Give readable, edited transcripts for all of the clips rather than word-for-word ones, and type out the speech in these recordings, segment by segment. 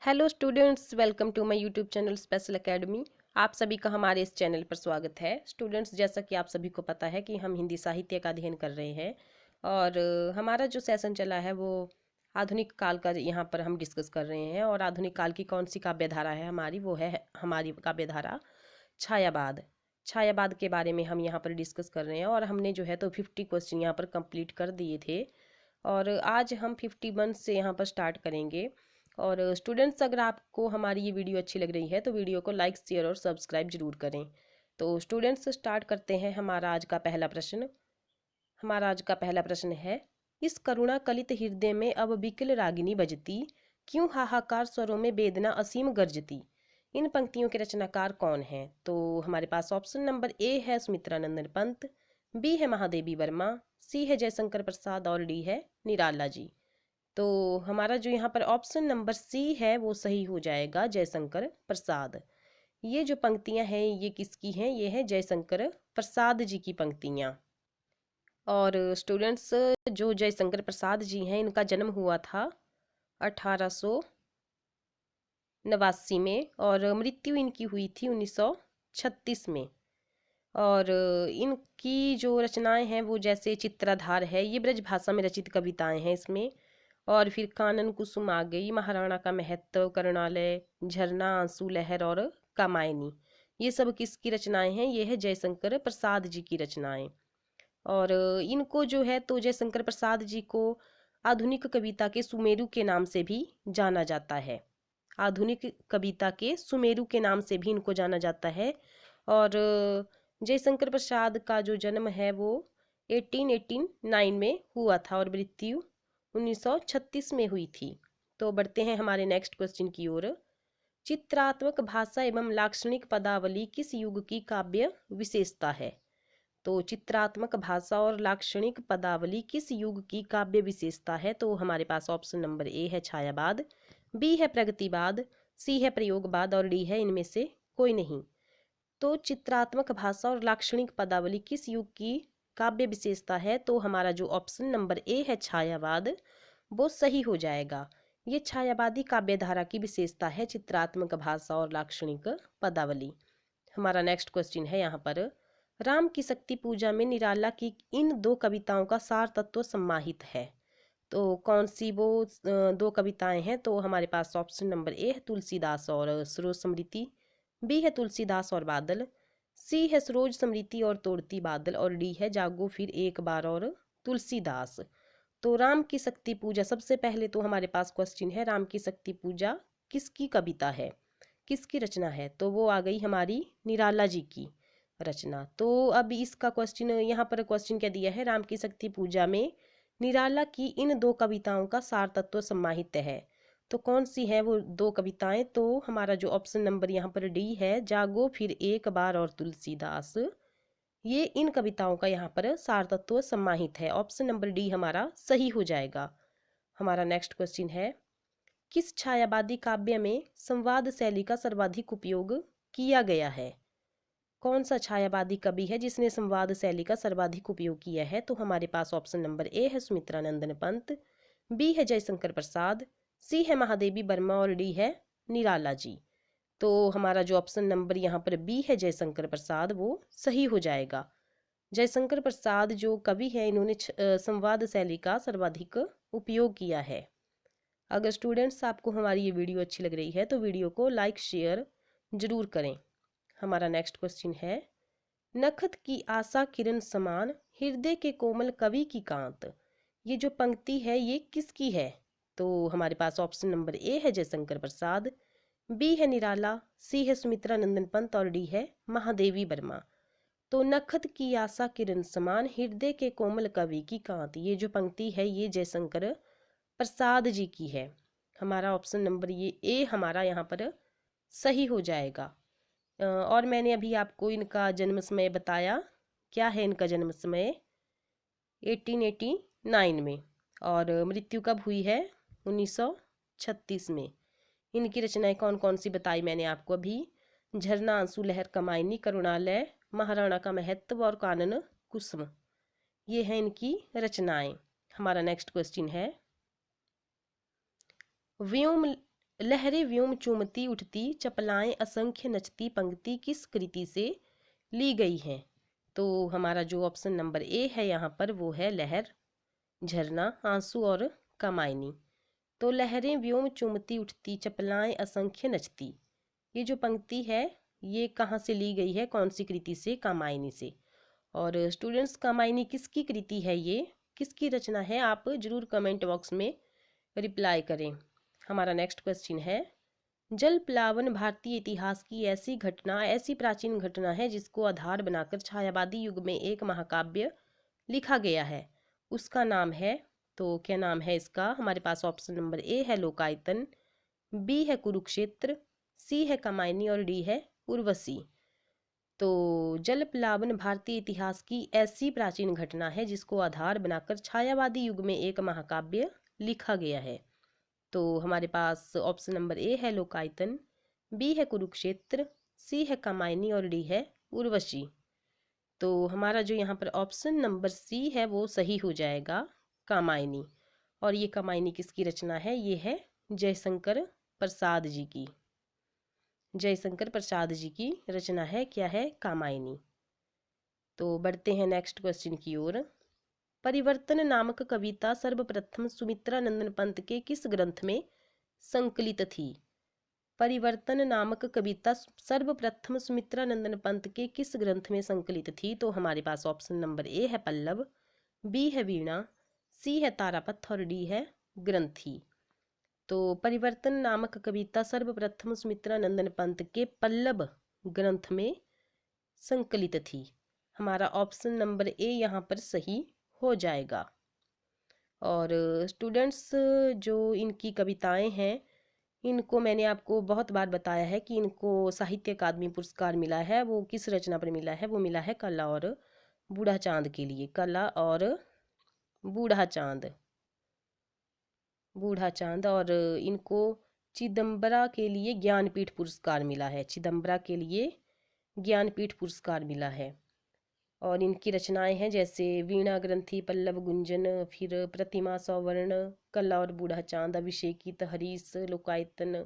Hello students, welcome to my YouTube channel special academy. आप सभी का हमारे इस चैनल पर स्वागत है। स्टूडेंट्स, जैसा कि आप सभी को पता है कि हम हिंदी साहित्य का अध्ययन कर रहे हैं और हमारा जो सेशन चला है वो आधुनिक काल का यहाँ पर हम डिस्कस कर रहे हैं। और आधुनिक काल की कौन सी काव्य धारा है हमारी, वो है हमारी काव्य धारा छायावाद। छायावाद के बारे में हम यहाँ पर डिस्कस कर रहे हैं और हमने जो है तो 50 क्वेश्चन यहाँ पर कंप्लीट कर दिए थे और आज हम 51 से यहाँ पर स्टार्ट करेंगे। और स्टूडेंट्स, अगर आपको हमारी ये वीडियो अच्छी लग रही है तो वीडियो को लाइक, शेयर और सब्सक्राइब जरूर करें। तो स्टूडेंट्स, स्टार्ट करते हैं। हमारा आज का पहला प्रश्न है, इस करुणा कलित हृदय में अब विकल रागिनी बजती, क्यों हाहाकार स्वरों में वेदना असीम गर्जती। इन पंक्तियों के रचनाकार कौन हैं? तो हमारे पास ऑप्शन नंबर ए है सुमित्रा नंदन पंत, बी है महादेवी वर्मा, सी है जयशंकर प्रसाद और डी है निराला जी। तो हमारा जो यहाँ पर ऑप्शन नंबर सी है वो सही हो जाएगा, जयशंकर प्रसाद। ये जो पंक्तियां हैं ये किसकी हैं? ये है जयशंकर प्रसाद जी की पंक्तियां। और स्टूडेंट्स, जो जयशंकर प्रसाद जी हैं इनका जन्म हुआ था 1889 में और मृत्यु इनकी हुई थी 1936 में। और इनकी जो रचनाएं हैं वो जैसे चित्राधार है, ये ब्रज भाषा में रचित कविताएं हैं इसमें। और फिर कानन कुसुम आ गई, महाराणा का महत्व, करुणालय, झरना, आंसू लहर और कामायनी, ये सब किसकी रचनाएं हैं? ये है जयशंकर प्रसाद जी की रचनाएं। और इनको जो है तो जयशंकर प्रसाद जी को आधुनिक कविता के सुमेरु के नाम से भी जाना जाता है। आधुनिक कविता के सुमेरु के नाम से भी इनको जाना जाता है। और जयशंकर प्रसाद का जो जन्म है वो 1889 में हुआ था और मृत्यु 1936 में हुई थी। तो बढ़ते हैं हमारे नेक्स्ट क्वेश्चन की ओर। चित्रात्मक भाषा एवं लाक्षणिक पदावली किस युग की काव्य विशेषता है? तो चित्रात्मक भाषा और लाक्षणिक पदावली किस युग की काव्य विशेषता है? तो हमारे पास ऑप्शन नंबर ए है छायावाद, बी है प्रगतिवाद, सी है प्रयोगवाद और डी है इनमें से कोई नहीं। तो चित्रात्मक भाषा और लाक्षणिक पदावली किस युग की काव्य विशेषता है? तो हमारा जो ऑप्शन नंबर ए है छायावाद, वो सही हो जाएगा। ये छायावादी काव्य धारा की विशेषता है, चित्रात्मक भाषा और लाक्षणिक पदावली। हमारा नेक्स्ट क्वेश्चन है यहाँ पर, राम की शक्ति पूजा में निराला की इन दो कविताओं का सार तत्व सम्माहित है। तो कौन सी वो दो कविताएं हैं? तो हमारे पास ऑप्शन नंबर ए है तुलसीदास और सरोज समृति, बी है तुलसीदास और बादल, सी है सरोज समृति और तोड़ती बादल और डी है जागो फिर एक बार और तुलसीदास। तो राम की शक्ति पूजा, सबसे पहले तो हमारे पास क्वेश्चन है राम की शक्ति पूजा किसकी कविता है, किसकी रचना है? तो वो आ गई हमारी निराला जी की रचना। तो अब इसका क्वेश्चन यहाँ पर क्वेश्चन क्या दिया है, राम की शक्ति पूजा में निराला की इन दो कविताओं का सार तत्व सम्माहित है। तो कौन सी है वो दो कविताएं? तो हमारा जो ऑप्शन नंबर यहाँ पर डी है, जागो फिर एक बार और तुलसीदास, ये इन कविताओं का यहाँ पर सार तत्व सम्माहित है। ऑप्शन नंबर डी हमारा सही हो जाएगा। हमारा नेक्स्ट क्वेश्चन है, किस छायावादी काव्य में संवाद शैली का सर्वाधिक उपयोग किया गया है? कौन सा छायावादी कवि है जिसने संवाद शैली का सर्वाधिक उपयोग किया है? तो हमारे पास ऑप्शन नंबर ए है सुमित्रा नंदन पंत, बी है जयशंकर प्रसाद, सी है महादेवी वर्मा और डी है निराला जी। तो हमारा जो ऑप्शन नंबर यहाँ पर बी है जयशंकर प्रसाद, वो सही हो जाएगा। जयशंकर प्रसाद जो कवि है इन्होंने संवाद शैली का सर्वाधिक उपयोग किया है। अगर स्टूडेंट्स आपको हमारी ये वीडियो अच्छी लग रही है तो वीडियो को लाइक, शेयर जरूर करें। हमारा नेक्स्ट क्वेश्चन है, नखत की आशा किरण समान हृदय के कोमल कवि की कांत, ये जो पंक्ति है ये किसकी है? तो हमारे पास ऑप्शन नंबर ए है जयशंकर प्रसाद, बी है निराला, सी है सुमित्रा नंदन पंत और डी है महादेवी वर्मा। तो नखत की आशा किरण समान हृदय के कोमल कवि की कांत, ये जो पंक्ति है ये जयशंकर प्रसाद जी की है। हमारा ऑप्शन नंबर ये ए हमारा यहाँ पर सही हो जाएगा। और मैंने अभी आपको इनका जन्म समय बताया, क्या है इनका जन्म समय? 1889 में और मृत्यु कब हुई है? 1936 में। इनकी रचनाएं कौन कौन सी बताई मैंने आपको अभी, झरना, आंसू लहर, कमायनी, करुणालय, महाराणा का महत्व और कानन कुसुम, ये है इनकी रचनाएं। हमारा नेक्स्ट क्वेश्चन है, व्योम लहरें व्योम चूमती उठती चपलाएं असंख्य नचती पंक्ति किस कृति से ली गई हैं? तो हमारा जो ऑप्शन नंबर ए है यहाँ पर वो है लहर, झरना, आंसू और कामायनी। तो लहरें व्योम चूमती उठती चपलाएं असंख्य नचती, ये जो पंक्ति है ये कहाँ से ली गई है, कौन सी कृति से? कामायनी से। और स्टूडेंट्स, कामायनी किसकी कृति है, ये किसकी रचना है? आप जरूर कमेंट बॉक्स में रिप्लाई करें। हमारा नेक्स्ट क्वेश्चन है, जल प्लावन भारतीय इतिहास की ऐसी घटना, ऐसी प्राचीन घटना है जिसको आधार बनाकर छायावादी युग में एक महाकाव्य लिखा गया है, उसका नाम है? तो क्या नाम है इसका? हमारे पास ऑप्शन नंबर ए है लोकायतन, बी है कुरुक्षेत्र, सी है कामायनी और डी है उर्वशी। तो जल प्लावन भारतीय इतिहास की ऐसी प्राचीन घटना है जिसको आधार बनाकर छायावादी युग में एक महाकाव्य लिखा गया है। तो हमारे पास ऑप्शन नंबर ए है लोकायतन, बी है कुरुक्षेत्र, सी है कामायनी और डी है उर्वशी। तो हमारा जो यहाँ पर ऑप्शन नंबर सी है वो सही हो जाएगा, कामायनी। और ये कामायनी किसकी रचना है? ये है जयशंकर प्रसाद जी की, जयशंकर प्रसाद जी की रचना है। क्या है? कामायनी। तो बढ़ते हैं नेक्स्ट क्वेश्चन की ओर। परिवर्तन नामक कविता सर्वप्रथम सुमित्रा नंदन पंत के किस ग्रंथ में संकलित थी? परिवर्तन नामक कविता सर्वप्रथम सुमित्रा नंदन पंत के किस ग्रंथ में संकलित थी? तो हमारे पास ऑप्शन नंबर ए है पल्लव, बी है वीणा, सी है तारापथ और डी है ग्रंथी। तो परिवर्तन नामक कविता सर्वप्रथम सुमित्रा नंदन पंत के पल्लव ग्रंथ में संकलित थी। हमारा ऑप्शन नंबर ए यहाँ पर सही हो जाएगा। और स्टूडेंट्स, जो इनकी कविताएं हैं इनको मैंने आपको बहुत बार बताया है कि इनको साहित्य अकादमी पुरस्कार मिला है। वो किस रचना पर मिला है? वो मिला है कला और बूढ़ा चांद के लिए, कला और बूढ़ा चांद, बूढ़ा चांद। और इनको चिदम्बरा के लिए ज्ञानपीठ पुरस्कार मिला है, चिदम्बरा के लिए ज्ञानपीठ पुरस्कार मिला है। और इनकी रचनाएं हैं जैसे वीणा ग्रंथि, पल्लव गुंजन, फिर प्रतिमा सौवर्ण, कला और बूढ़ा चांद, अभिषेकित, हरीश, लोकायतन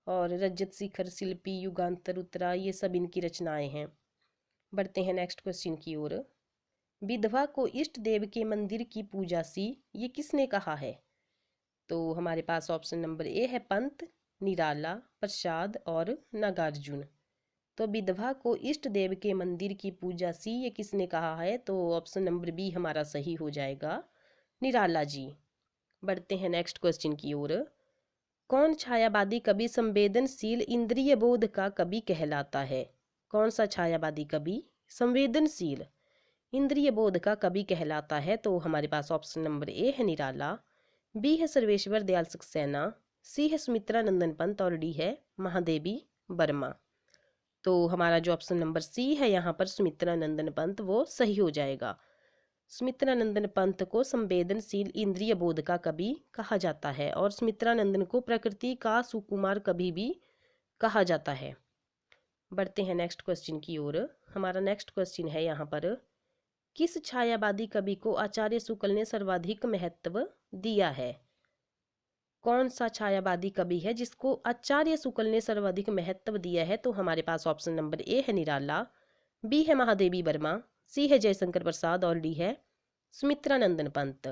और रजत शिखर, शिल्पी, युगांतर, उत्तरा, ये सब इनकी रचनाएं हैं। बढ़ते हैं नेक्स्ट क्वेश्चन की ओर। विधवा को इष्ट देव के मंदिर की पूजा सी, ये किसने कहा है? तो हमारे पास ऑप्शन नंबर ए है पंत, निराला, प्रसाद और नागार्जुन। तो विधवा को इष्ट देव के मंदिर की पूजा सी, ये किसने कहा है? तो ऑप्शन नंबर बी हमारा सही हो जाएगा, निराला जी। बढ़ते हैं नेक्स्ट क्वेश्चन की ओर। कौन छायावादी कवि संवेदनशील इंद्रिय बोध का कवि कहलाता है? कौन सा छायावादी कवि संवेदनशील इंद्रिय बोध का कवि कहलाता है? तो हमारे पास ऑप्शन नंबर ए है निराला, बी है सर्वेश्वर दयाल सक्सेना, सी है सुमित्रा नंदन पंत और डी है महादेवी वर्मा। तो हमारा जो ऑप्शन नंबर सी है यहाँ पर सुमित्रा नंदन पंत, वो सही हो जाएगा। सुमित्रा नंदन पंत को संवेदनशील इंद्रिय बोध का कवि कहा जाता है और सुमित्रा नंदन को प्रकृति का सुकुमार कवि भी कहा जाता है। बढ़ते हैं नेक्स्ट क्वेश्चन की ओर। हमारा नेक्स्ट क्वेश्चन है यहाँ पर, किस छायावादी कवि को आचार्य शुक्ल ने सर्वाधिक महत्व दिया है? कौन सा छायावादी कवि है जिसको आचार्य शुक्ल ने सर्वाधिक महत्व दिया है? तो हमारे पास ऑप्शन नंबर ए है निराला, बी है महादेवी वर्मा, सी है जयशंकर प्रसाद और डी है सुमित्रा नंदन पंत।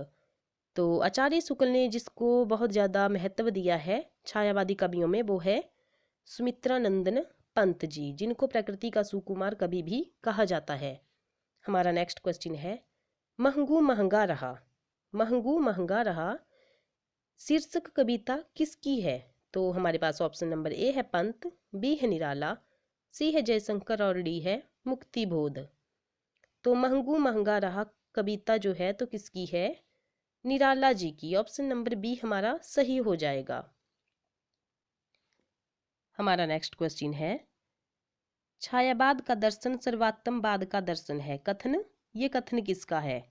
तो आचार्य शुक्ल ने जिसको बहुत ज़्यादा महत्व दिया है छायावादी कवियों में, वो है सुमित्रा नंदन पंत जी, जिनको प्रकृति का सुकुमार कवि भी कहा जाता है। हमारा नेक्स्ट क्वेश्चन है, महंगू महंगा रहा, महंगू महंगा रहा शीर्षक कविता किसकी है? तो हमारे पास ऑप्शन नंबर ए है पंत, बी है निराला, सी है जयशंकर और डी है मुक्तिबोध। तो महंगू महंगा रहा कविता जो है तो किसकी है? निराला जी की। ऑप्शन नंबर बी हमारा सही हो जाएगा। हमारा नेक्स्ट क्वेश्चन है, छायावाद का दर्शन सर्वात्मवाद का दर्शन है, कथन, ये कथन किसका है?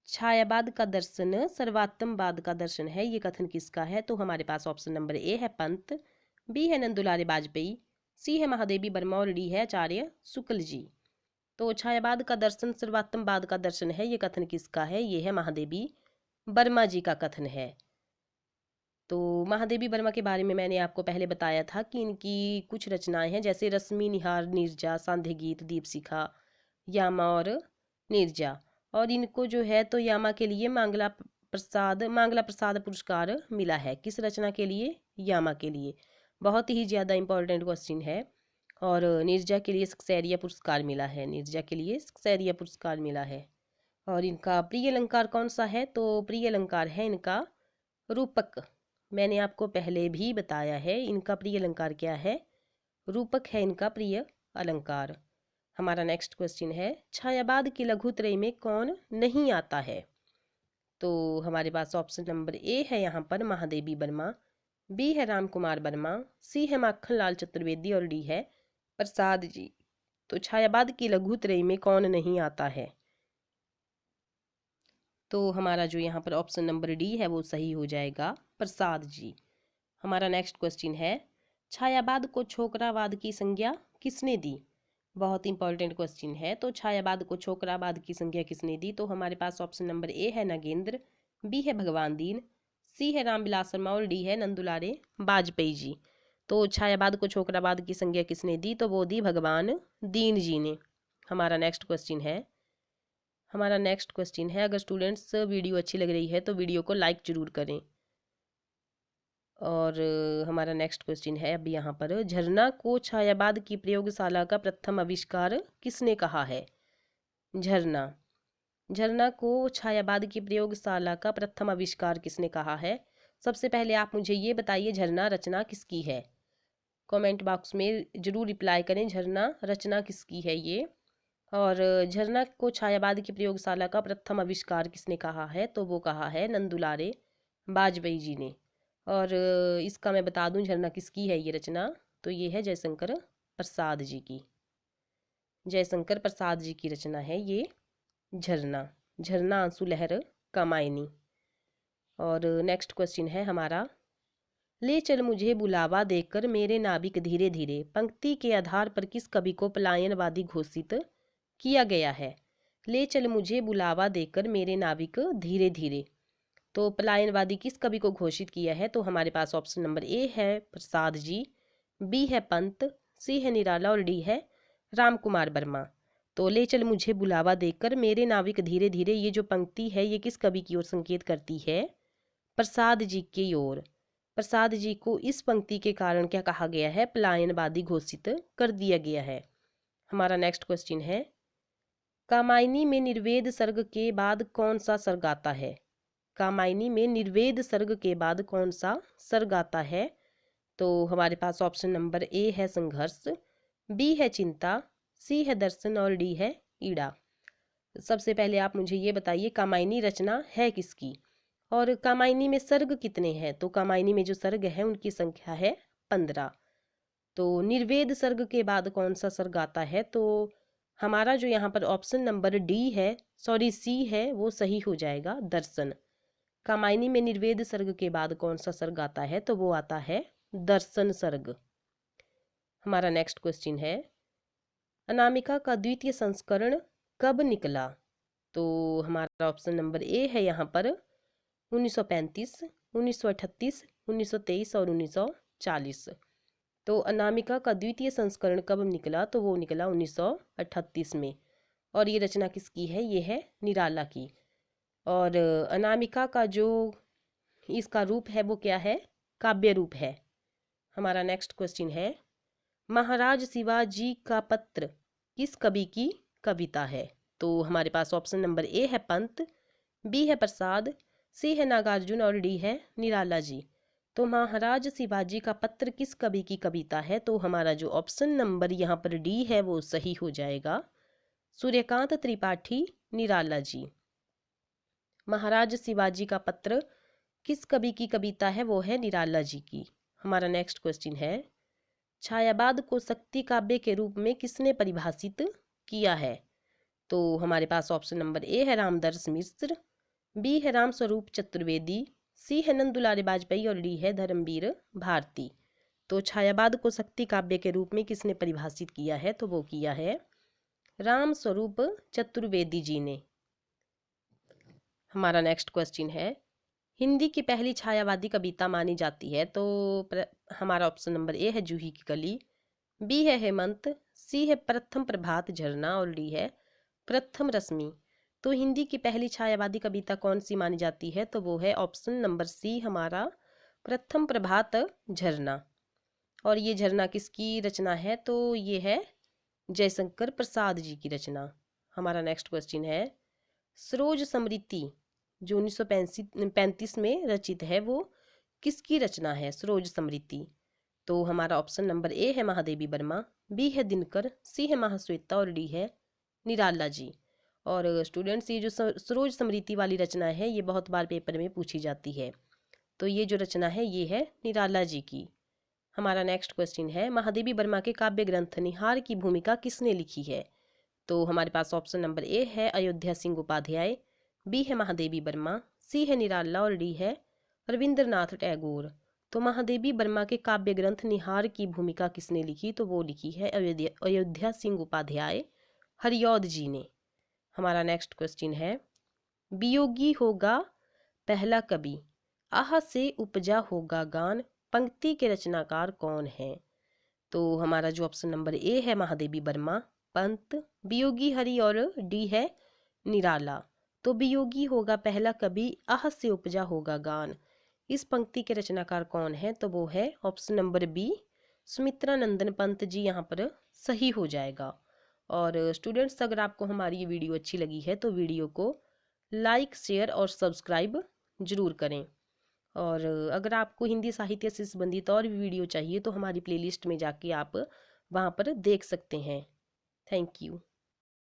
छायावाद का दर्शन सर्वात्मवाद का दर्शन है, ये कथन किसका है? तो हमारे पास ऑप्शन नंबर ए है पंत, बी है नंदुलारे वाजपेयी, सी है महादेवी वर्मा और डी है आचार्य शुक्ल जी। तो छायावाद का दर्शन सर्वात्मवाद का दर्शन है, ये कथन किसका है? ये है महादेवी वर्मा जी का कथन है। तो महादेवी वर्मा के बारे में मैंने आपको पहले बताया था कि इनकी कुछ रचनाएं हैं, जैसे रश्मि, निहार, नीरजा, सांध्य गीत, दीपशिखा, यामा और नीरजा। और इनको जो है तो यामा के लिए मांगला प्रसाद पुरस्कार मिला है। किस रचना के लिए? यामा के लिए। बहुत ही ज़्यादा इंपॉर्टेंट क्वेश्चन है। और नीरजा के लिए सक्सेरिया पुरस्कार मिला है, नीरजा के लिए सक्सेरिया पुरस्कार मिला है। और इनका प्रिय अलंकार कौन सा है? तो प्रिय अलंकार है इनका रूपक। मैंने आपको पहले भी बताया है इनका प्रिय अलंकार क्या है, रूपक है इनका प्रिय अलंकार। हमारा नेक्स्ट क्वेश्चन है, छायावाद की लघुत्रय में कौन नहीं आता है? तो हमारे पास ऑप्शन नंबर ए है यहाँ पर महादेवी वर्मा, बी है राम कुमार वर्मा, सी है माखन लाल चतुर्वेदी और डी है प्रसाद जी। तो छायावाद की लघुत्रय में कौन नहीं आता है? तो हमारा जो यहाँ पर ऑप्शन नंबर डी है वो सही हो जाएगा, प्रसाद जी। हमारा नेक्स्ट क्वेश्चन है, छायावाद को छोकरावाद की संज्ञा किसने दी? बहुत इंपॉर्टेंट क्वेश्चन है। तो छायावाद को छोकरावाद की संज्ञा किसने दी? तो हमारे पास ऑप्शन नंबर ए है नागेंद्र, बी है भगवान दीन, सी है रामविलास शर्मा और डी है नंदुलारे बाजपेयी जी। तो छायावाद को छोकरावाद की संज्ञा किसने दी? तो वो दी भगवान दीन जी ने। हमारा नेक्स्ट क्वेश्चन है, अगर स्टूडेंट्स वीडियो अच्छी लग रही है तो वीडियो को लाइक जरूर करें। और हमारा नेक्स्ट क्वेश्चन है अब यहाँ पर, झरना को छायावाद की प्रयोगशाला का प्रथम आविष्कार किसने कहा है? झरना को छायावाद की प्रयोगशाला का प्रथम आविष्कार किसने कहा है? सबसे पहले आप मुझे ये बताइए, झरना रचना किसकी है? कमेंट बॉक्स में जरूर रिप्लाई करें, झरना रचना किसकी है ये। और झरना को छायावाद की प्रयोगशाला का प्रथम आविष्कार किसने कहा है? तो वो कहा है नंदुलारे बाजपेयी जी ने। और इसका मैं बता दूं झरना किसकी है ये रचना, तो ये है जयशंकर प्रसाद जी की। जयशंकर प्रसाद जी की रचना है ये झरना, झरना आंसू लहर कामायनी। और नेक्स्ट क्वेश्चन है हमारा, ले चल मुझे बुलावा देकर मेरे नाविक धीरे धीरे, पंक्ति के आधार पर किस कवि को पलायनवादी घोषित किया गया है? ले चल मुझे बुलावा देकर मेरे नाविक धीरे धीरे, तो पलायनवादी किस कवि को घोषित किया है? तो हमारे पास ऑप्शन नंबर ए है प्रसाद जी, बी है पंत, सी है निराला और डी है राम कुमार वर्मा। तो ले चल मुझे बुलावा देकर मेरे नाविक धीरे धीरे, ये जो पंक्ति है ये किस कवि की ओर संकेत करती है? प्रसाद जी की ओर। प्रसाद जी को इस पंक्ति के कारण क्या कहा गया है? पलायनवादी घोषित कर दिया गया है। हमारा नेक्स्ट क्वेश्चन है, कामायनी में निर्वेद सर्ग के बाद कौन सा सर्ग आता है? कामायनी में निर्वेद सर्ग के बाद कौन सा सर्ग आता है? तो हमारे पास ऑप्शन नंबर ए है संघर्ष, बी है चिंता, सी है दर्शन और डी है ईड़ा। सबसे पहले आप मुझे ये बताइए कामायनी रचना है किसकी, और कामायनी में सर्ग कितने हैं? तो कामायनी में जो सर्ग है उनकी संख्या है 15। तो निर्वेद सर्ग के बाद कौन सा सर्ग आता है? तो हमारा जो यहाँ पर ऑप्शन नंबर सी है वो सही हो जाएगा, दर्शन। कामायनी में निर्वेद सर्ग के बाद कौन सा सर्ग आता है? तो वो आता है दर्शन सर्ग। हमारा नेक्स्ट क्वेश्चन है, अनामिका का द्वितीय संस्करण कब निकला? तो हमारा ऑप्शन नंबर ए है यहाँ पर 1935, 1938, 1923 और 1940। तो अनामिका का द्वितीय संस्करण कब निकला? तो वो निकला 1938 में। और ये रचना किसकी है? ये है निराला की। और अनामिका का जो इसका रूप है वो क्या है? काव्य रूप है। हमारा नेक्स्ट क्वेश्चन है, महाराज शिवाजी का पत्र किस कवि की कविता है? तो हमारे पास ऑप्शन नंबर ए है पंत, बी है प्रसाद, सी है नागार्जुन और डी है निराला जी। तो महाराज शिवाजी का पत्र किस कवि की कविता है? तो हमारा जो ऑप्शन नंबर यहाँ पर डी है वो सही हो जाएगा, सूर्यकांत त्रिपाठी निराला जी। महाराज शिवाजी का पत्र किस कवि की कविता है? वो है निराला जी की। हमारा नेक्स्ट क्वेश्चन है, छायावाद को शक्ति काव्य के रूप में किसने परिभाषित किया है? तो हमारे पास ऑप्शन नंबर ए है रामदर्श मिश्र, बी है राम स्वरूप चतुर्वेदी, सी है नंदुलारे बाजपेयी और डी है धर्मवीर भारती। तो छायावाद को शक्ति काव्य के रूप में किसने परिभाषित किया है? तो वो किया है राम स्वरूप चतुर्वेदी जी ने। हमारा नेक्स्ट क्वेश्चन है, हिंदी की पहली छायावादी कविता मानी जाती है? तो हमारा ऑप्शन नंबर ए है जूही की कली, बी है हेमंत, सी है प्रथम प्रभात झरना और डी है प्रथम रश्मि। तो हिंदी की पहली छायावादी कविता कौन सी मानी जाती है? तो वो है ऑप्शन नंबर सी हमारा प्रथम प्रभात झरना। और ये झरना किसकी रचना है? तो ये है जयशंकर प्रसाद जी की रचना। हमारा नेक्स्ट क्वेश्चन है, सरोज समृति जो 1935 में रचित है वो किसकी रचना है? सरोज समृति। तो हमारा ऑप्शन नंबर ए है महादेवी वर्मा, बी है दिनकर, सी है महाश्वेता और डी है निराला जी। और स्टूडेंट्स, ये जो सरोज समृति वाली रचना है ये बहुत बार पेपर में पूछी जाती है। तो ये जो रचना है ये है निराला जी की। हमारा नेक्स्ट क्वेश्चन है, महादेवी वर्मा के काव्य ग्रंथ निहार की भूमिका किसने लिखी है? तो हमारे पास ऑप्शन नंबर ए है अयोध्या सिंह उपाध्याय, बी है महादेवी वर्मा, सी है निराला और डी है रविंद्रनाथ टैगोर। तो महादेवी वर्मा के काव्य ग्रंथ निहार की भूमिका किसने लिखी? तो वो लिखी है अयोध्या सिंह उपाध्याय हरिऔध जी ने। हमारा नेक्स्ट क्वेश्चन है, वियोगी होगा पहला कवि, आह से उपजा होगा गान, पंक्ति के रचनाकार कौन है? तो हमारा जो ऑप्शन नंबर ए है महादेवी वर्मा, पंत, वियोगी हरि और डी है निराला। तो वियोगी होगा पहला कवि, आह से उपजा होगा गान, इस पंक्ति के रचनाकार कौन है? तो वो है ऑप्शन नंबर बी सुमित्रा नंदन पंत जी, यहाँ पर सही हो जाएगा। और स्टूडेंट्स, अगर आपको हमारी ये वीडियो अच्छी लगी है तो वीडियो को लाइक शेयर और सब्सक्राइब जरूर करें। और अगर आपको हिंदी साहित्य से संबंधित और भी वीडियो चाहिए तो हमारी प्लेलिस्ट में जाके आप वहाँ पर देख सकते हैं। Thank you.